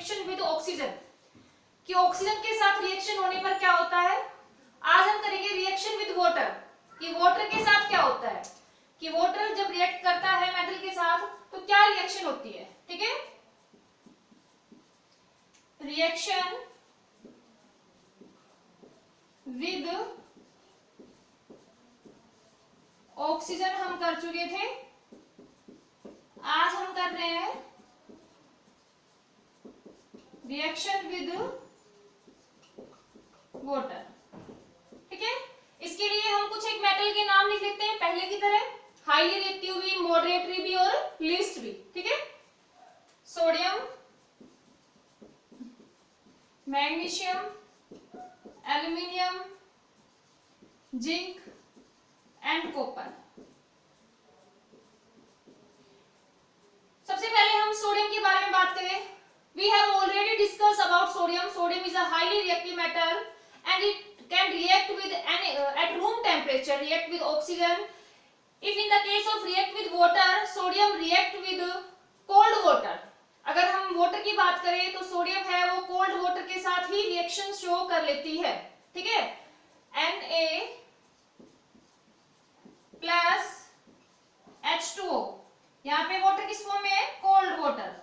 Reaction with oxygen, कि oxygen के साथ रिएक्शन होने पर क्या होता है। आज हम करेंगे रिएक्शन विद वाटर, कि वाटर के साथ क्या होता है, कि वाटर जब रिएक्ट करता है मेटल के साथ तो क्या रिएक्शन होती है। ठीक है, रिएक्शन विद ऑक्सीजन हम कर चुके थे, आज हम कर रहे हैं रिएक्शन विद वाटर। ठीक है, इसके लिए हम कुछ एक मेटल के नाम लिख लेते हैं पहले की तरह, हाईली रिएक्टिव भी, मॉडरेटरी भी और लीस्ट भी। ठीक है, sodium, magnesium, aluminium, zinc and copper. सबसे पहले हम सोडियम के बारे में बात करें। We have already discussed about sodium. Sodium is a highly reactive metal and it can react with at room temperature, react with oxygen. If in the case of react with water, sodium react with cold water. अगर हम water की बात करें तो sodium है वो cold water के साथ ही रिएक्शन शो कर लेती है। ठीक है, Na प्लस H2O, यहाँ पे वाटर किस फॉर्म में है, कोल्ड वाटर,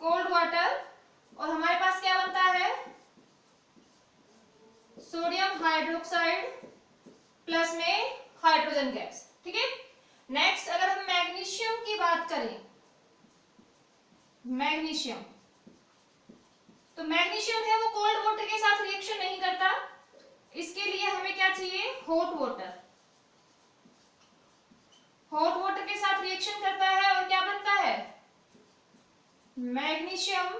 कोल्ड वाटर, और हमारे पास क्या बनता है, सोडियम हाइड्रोक्साइड प्लस में हाइड्रोजन गैस। ठीक है, नेक्स्ट अगर हम मैग्नीशियम की बात करें, मैग्नीशियम, तो मैग्नीशियम है वो कोल्ड वाटर के साथ रिएक्शन नहीं करता, इसके लिए हमें क्या चाहिए, हॉट वाटर, हॉट वाटर के साथ रिएक्शन करता है और क्या बनता है, मैग्नीशियम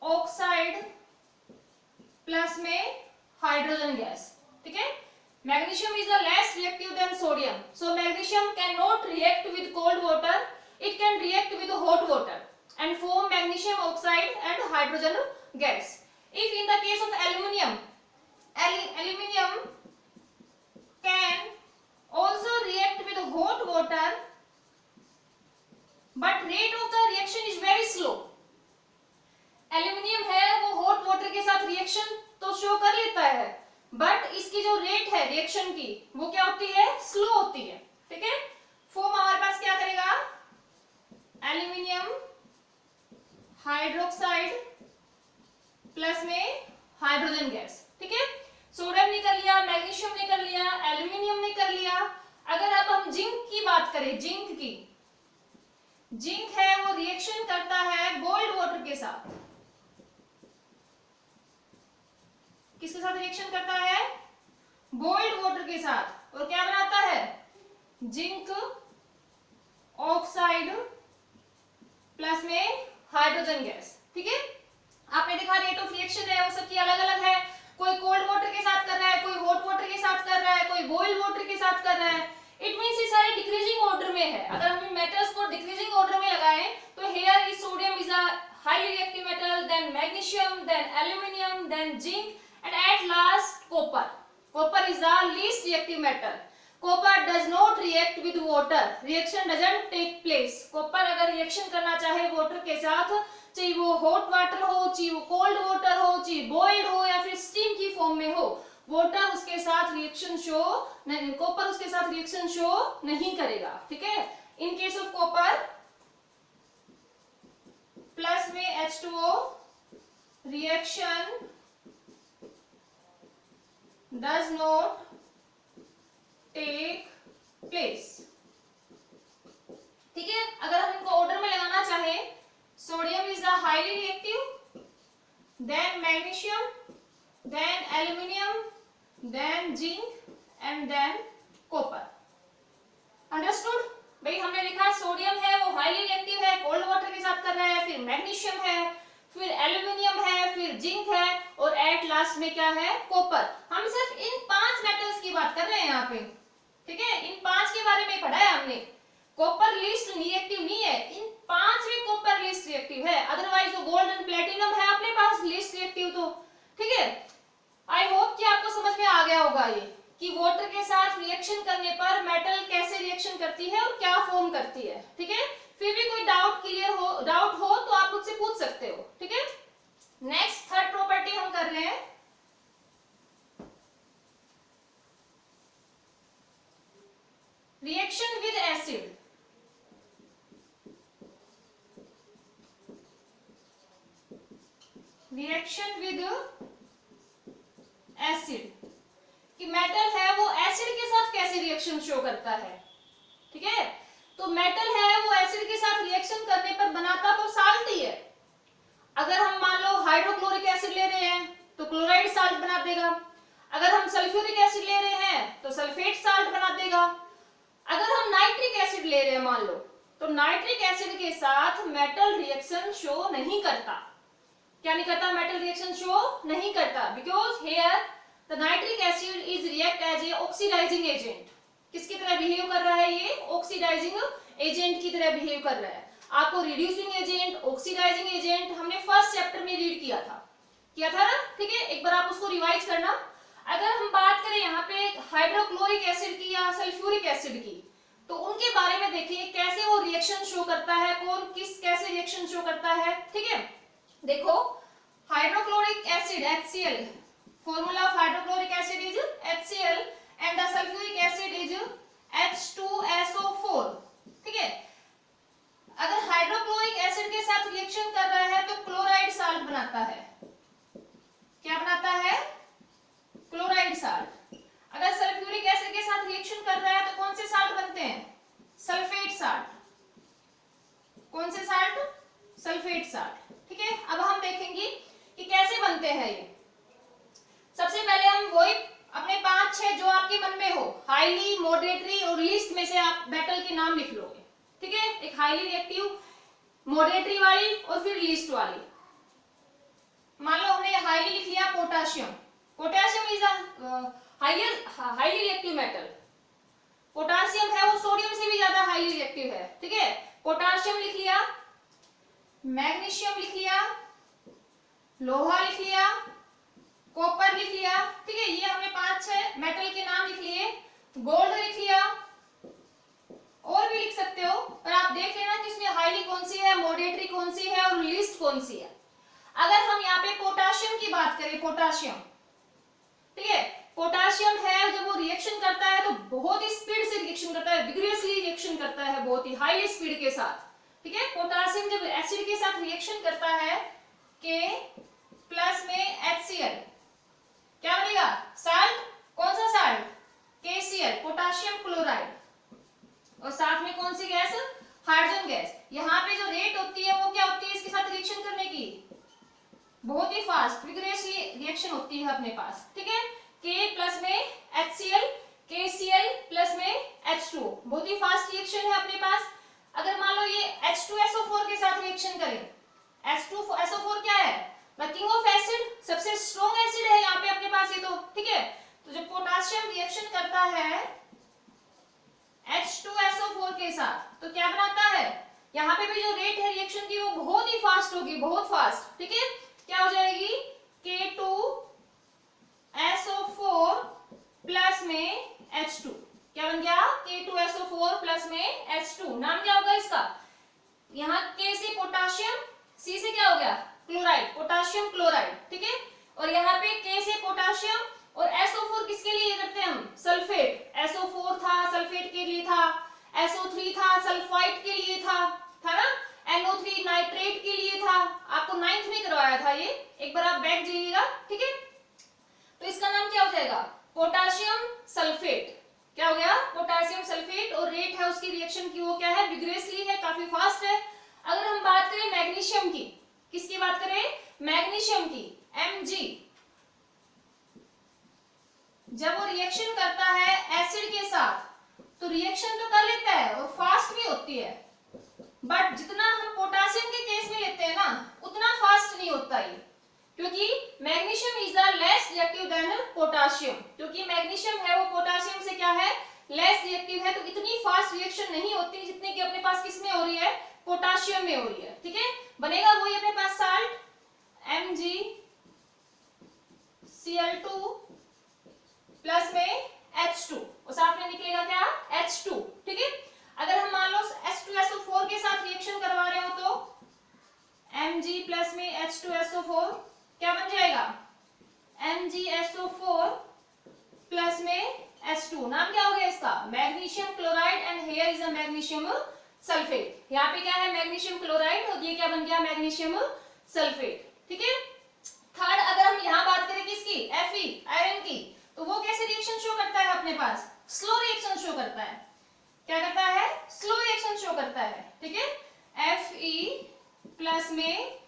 ऑक्साइड प्लस में हाइड्रोजन गैस। ठीक है, magnesium is less reactive than sodium, so magnesium can not react with cold water, it can react with hot water and form magnesium oxide and hydrogen gas. If in the case of aluminium, aluminium can also react with hot water but rate of the reaction is very slow. Aluminium है वो hot water के साथ reaction तो show कर लेता है but इसकी जो रेट है रिएक्शन की वो क्या होती है, स्लो होती है। ठीक है, फॉर्म हमारे पास क्या करेगा, एल्यूमिनियम हाइड्रोक्साइड प्लस में हाइड्रोजन गैस। ठीक है, सोडियम ने कर लिया, मैग्नीशियम ने कर लिया, एल्यूमिनियम ने कर लिया। अगर अब हम जिंक की बात करें, जिंक की, जिंक है वो रिएक्शन करता है बॉइल्ड वाटर के साथ, किसके साथ रिएक्शन करता है, बॉइल्ड वाटर के साथ, और क्या बनाता है, जिंक ऑक्साइड प्लस में हाइड्रोजन गैस। ठीक है, आपने देखा रेट ऑफ रिएक्शन है वो सबकी अलग अलग है, कोई कोल्ड वाटर के साथ कर रहा है, कोई हॉट वाटर के साथ कर रहा है, कोई बॉइल्ड वाटर के साथ कर रहा है। इट मींस ये सारे डिक्रीजिंग ऑर्डर में है। अगर हम मेटल्स को डिक्रीजिंग ऑर्डर में लगाएं तो here is sodium is a highly reactive metal, then magnesium, then aluminium, then zinc and at last copper. Copper is the least reactive metal. Copper does not react with water, reaction doesn't take place. Copper अगर reaction करना चाहे water के साथ, चाहे वो hot water हो, चाहे वो कोल्ड वाटर हो, चाहे बॉइल्ड हो या फिर स्टीम की फॉर्म में हो, वाटर उसके साथ रिएक्शन शो नहीं, कॉपर उसके साथ रिएक्शन शो नहीं करेगा। ठीक है, in case of copper plus में H2O reaction does not take place. ठीक है, अगर हम इनको ऑर्डर में लगाना चाहें, sodium is the highly reactive, then magnesium, then aluminium, then zinc and then copper. Understood? भाई हमने देखा सोडियम है वो हाईली रिएक्टिव है, कोल्ड वाटर के साथ कर रहा है, फिर मैग्नीशियम है, फिर एल्यूमिनियम है, फिर जिंक है और एट लास्ट में क्या है, कॉपर। हम सिर्फ इन 5 मेटल्स की बात कर रहे हैं यहाँ पे। ठीक है, इन 5 के बारे में पढ़ा है हमने। कॉपर लीस्ट रिएक्टिव नहीं है, इन 5 में कॉपर लीस्ट रिएक्टिव है, अदरवाइज तो गोल्ड एंड प्लेटिनम है अपने पास लीस्ट रिएक्टिव। तो ठीक है, आई होप कि आपको समझ में आ गया होगा ये कि वाटर के साथ रिएक्शन करने पर मेटल कैसे रिएक्शन करती है और क्या फॉर्म करती है। ठीक है, फिर भी कोई doubt clear reaction with acid, कि मेटल है वो एसिड के साथ कैसे रिएक्शन शो करता है। ठीक है, तो मेटल है वो एसिड के साथ रिएक्शन करने पर बनाता तो साल्ट ही है। अगर हम मान लो हाइड्रोक्लोरिक एसिड ले रहे हैं तो क्लोराइड साल्ट बना देगा, अगर हम सल्फ्यूरिक एसिड ले रहे हैं तो सल्फेट साल्ट बना देगा, अगर हम नाइट्रिक एसिड ले रहे हैं मान लो तो नाइट्रिक एसिड के साथ मेटल रिएक्शन शो नहीं करता। क्या नहीं करता? मेटल रिएक्शन शो नहीं करता, because here the nitric acid is react as a oxidizing agent. किसकी तरह बिहेव कर रहा है? ये ऑक्सीडाइजिंग एजेंट की तरह बिहेव कर रहा है। आपको रिड्यूसिंग एजेंट, ऑक्सीडाइजिंग एजेंट हमने फर्स्ट चैप्टर में रीड किया था ना? ठीक है, एक बार आप उसको रिवाइज करना। अगर हम बात करें यहाँ पे हाइड्रोक्लोरिक एसिड की या सल्फ्यूरिक एसिड की, तो उनके बारे में देखिए कैसे वो रिएक्शन शो करता है, कौन किस कैसे रिएक्शन शो करता है। ठीक है, देखो hydrochloric acid HCl, formula of hydrochloric acid is HCl and the sulphuric acid is H2SO4। ठीक है, अगर हाइड्रोक्लोरिक एसिड के साथ रिएक्शन कर रहा है तो क्लोराइड साल्ट बनाता है। क्या बनाता है? Chloride salt. अगर सल्फ्यूरिक एसिड के साथ रिएक्शन कर रहा है तो कौन से साल्ट बनते हैं? Sulphate salt. कौन से साल्ट? Sulphate salt. ठीक है, अब हम देखेंगे कि कैसे बनते हैं ये। सबसे पहले हम वही अपने 5-6 जो आपके मन में हो, हाईली, मॉडरेटरी और लीस्ट में से आप मेटल के नाम लिख लोगे। ठीक है, एक हाईली रिएक्टिव, मॉडरेटरी वाली और फिर लीस्ट वाली। मान लो हमने हाईली लिख लिया potassium. Potassium is highly reactive metal. Potassium है वो सोडियम से भी ज्यादा हाईली रिएक्टिव है। ठीक है, पोटाशियम लिख लिया, मैग्नीशियम लिख लिया, लोहा लिख लिया, कॉपर लिख लिया। ठीक है, ये हमने 5-6 मेटल के नाम लिख लिए। गोल्ड लिख लिया, और भी लिख सकते हो, पर आप देख लेना कि इसमें हाईली कौन सी है, मॉडरेटरी कौन सी है और लीस्ट कौन सी है। अगर हम यहाँ पे पोटाशियम की बात करें, पोटाशियम, ठीक है, पोटाशियम है जब वो रिएक्शन करता है तो बहुत ही स्पीड से रिएक्शन करता है, विग्रियसली रिएक्शन करता है, बहुत ही हाई स्पीड के साथ। ठीक है, पोटाशियम जब एसिड के साथ रिएक्शन करता है के प्लस में HCl, क्या बनेगा? साल्ट। कौन सा साल्ट? KCl, potassium chloride. और साथ में कौन सी गैस? Hydrogen gas. यहाँ पे जो रेट होती है वो क्या होती है इसके साथ रिएक्शन करने की? बहुत ही फास्ट, विग्रियसली रिएक्शन होती है अपने पास। ठीक है, K प्लस में HCl, KCl प्लस में H2, बहुत ही फास्ट रिएक्शन है अपने पास। अगर मान लो ये H2SO4 के साथ रिएक्शन करें, H2SO4 क्या है? द किंग ऑफ एसिड, सबसे स्ट्रॉन्ग एसिड है यहाँ पे अपने पास ये तो। ठीक है, तो जब पोटाशियम रिएक्शन करता है H2SO4 के साथ तो क्या बनाता है? यहाँ पे भी जो रेट है रिएक्शन की वो बहुत ही फास्ट होगी, बहुत फास्ट। ठीक है, क्या हो जाएगी? K2SO4 प्लस में H2, क्या बन गया? K2SO4 प्लस में H2। नाम क्या होगा इसका? यहाँ K से पोटाशियम, C से क्या हो गया? Chloride, potassium chloride. ठीक है, और यहाँ पे K से पोटाशियम और SO4 किसके लिए करते हैं हम? सल्फेट। SO4 था सल्फेट के लिए था, SO3 था सल्फाइड के लिए था ना, NO3 नाइट्रेट के लिए था। आपको 9th में करवाया था ये, एक बार आप बैक जाइएगा। ठीक है, तो इसका नाम क्या हो जाएगा? Potassium sulphate. क्या हो गया? Potassium sulphate. और रेट है उसकी रिएक्शन की वो क्या है? विग्रेसली है, काफी फास्ट है। अगर हम बात करें मैग्नीशियम की, किसकी बात करें? मैग्नीशियम की, Mg, जब वो रिएक्शन करता है एसिड के साथ तो रिएक्शन तो कर लेता है और फास्ट भी होती है, बट जितना हम पोटासियम के केस में लेते हैं ना उतना फास्ट नहीं होता ये, क्योंकि magnesium is the less reactive than potassium. क्योंकि मैग्नीशियम है वो पोटाशियम से क्या है? लेस रिएक्टिव है, तो इतनी फास्ट रिएक्शन नहीं होती जितनी कि अपने पास किस में हो रही है? पोटाशियम में हो रही है। ठीक है, बनेगा वही अपने पास साल्ट MgCl2 प्लस में H2 और साथ में निकलेगा क्या? H2। ठीक है, अगर हम मान लो H2SO4 के साथ रिएक्शन करवा रहे हो तो Mg प्लस में H2SO4 क्या बन जाएगा? MgSO4 प्लस में H2। नाम क्या हो गया इसका? Magnesium chloride and here is a magnesium sulphate. यहाँ पे क्या है? मैग्नीशियम क्लोराइड और ये क्या बन गया? Magnesium sulphate. ठीक है, थर्ड, अगर हम यहाँ बात करें किसकी, Fe आयरन की, तो वो कैसे रिएक्शन शो करता है अपने पास, स्लो रिएक्शन शो करता है। क्या करता है, स्लो रिएक्शन शो करता है, ठीक है। Fe प्लस में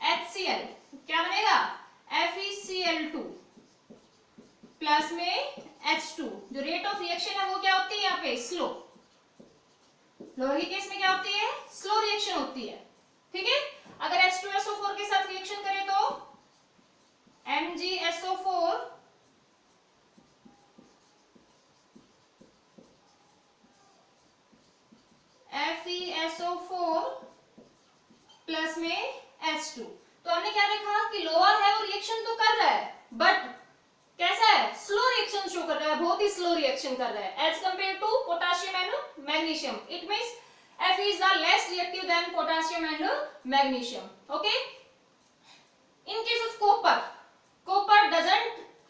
HCl क्या बनेगा, FeCl2 प्लस में H2। जो रेट ऑफ रिएक्शन है वो क्या होती है यहाँ पे, स्लो। लोहे के केस में क्या होती है, स्लो रिएक्शन होती है, ठीक है। अगर H2SO4 के साथ रिएक्शन करें तो MgSO4 FeSO4 प्लस में H2। तो हमने क्या देखा कि लोहा है वो रिएक्शन तो कर रहा है, बट कैसा है, स्लो रिएक्शन शो कर रहा है, बहुत ही स्लो रिएक्शन कर रहा है as compare to potassium and magnesium. It means Fe is the less reactive than potassium and magnesium. Okay. In case of copper, copper doesn't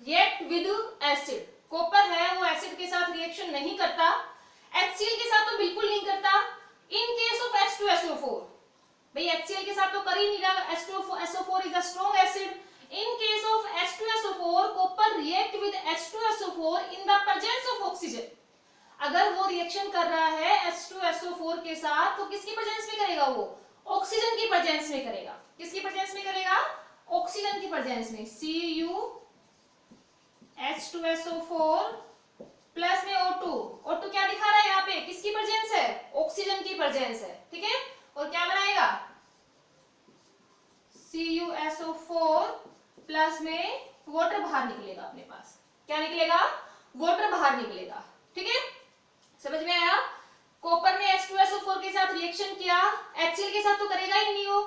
react with acid. copper है वो acid के साथ reaction नहीं करता, HCl के साथ तो बिल्कुल नहीं करता। In case of H2SO4, भाई HCl के साथ तो कर ही नहीं रहा, H2SO4 is a strong acid. In case of H2SO4, copper react with H2SO4 in the presence of oxygen. अगर वो रिएक्शन कर रहा है H2SO4 के साथ तो किसकी प्रेजेंस में करेगा, वो ऑक्सीजन की प्रेजेंस में करेगा। किसकी प्रेजेंस में करेगा, ऑक्सीजन की प्रेजेंस में। CuH2SO4 प्लस में O2। O2 क्या दिखा रहा है यहाँ पे, किसकी प्रेजेंस है, ऑक्सीजन की प्रेजेंस है, ठीक है। और क्या बनाएगा, CuSO4 प्लस में वाटर बाहर निकलेगा अपने पास। क्या निकलेगा, वाटर बाहर निकलेगा, ठीक है। समझ में आया। कॉपर ने H2SO4 के साथ रिएक्शन किया, HCl के साथ तो करेगा ही नहीं, वो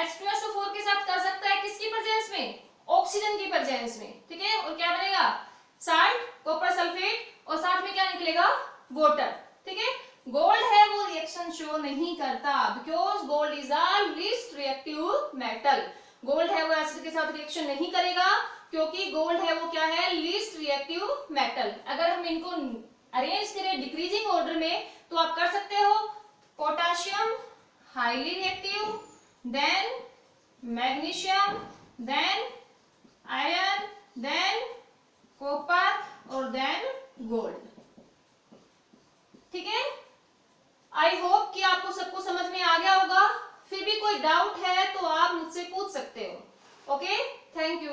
H2SO4 के साथ कर सकता है किसकी प्रेजेंस में, ऑक्सीजन की प्रेजेंस में, ठीक है। और क्या बनेगा, साल्ट, कॉपर सल्फेट, और साथ में क्या निकलेगा, वाटर, ठीक है। गोल्ड है वो रिएक्शन शो नहीं करता, because gold is a least reactive metal. Gold है वो एसिड के साथ रिएक्शन नहीं करेगा क्योंकि गोल्ड है वो क्या है, लीस्ट रिएक्टिव मेटल। अगर हम इनको अरेंज करें डिक्रीजिंग ऑर्डर में तो आप कर सकते हो, potassium highly reactive, then magnesium, then iron, then copper और देन गोल्ड, ठीक है। आई होप कि आपको सबको समझ में आ गया होगा। फिर भी कोई डाउट है तो आप मुझसे पूछ सकते हो। Okay, thank you.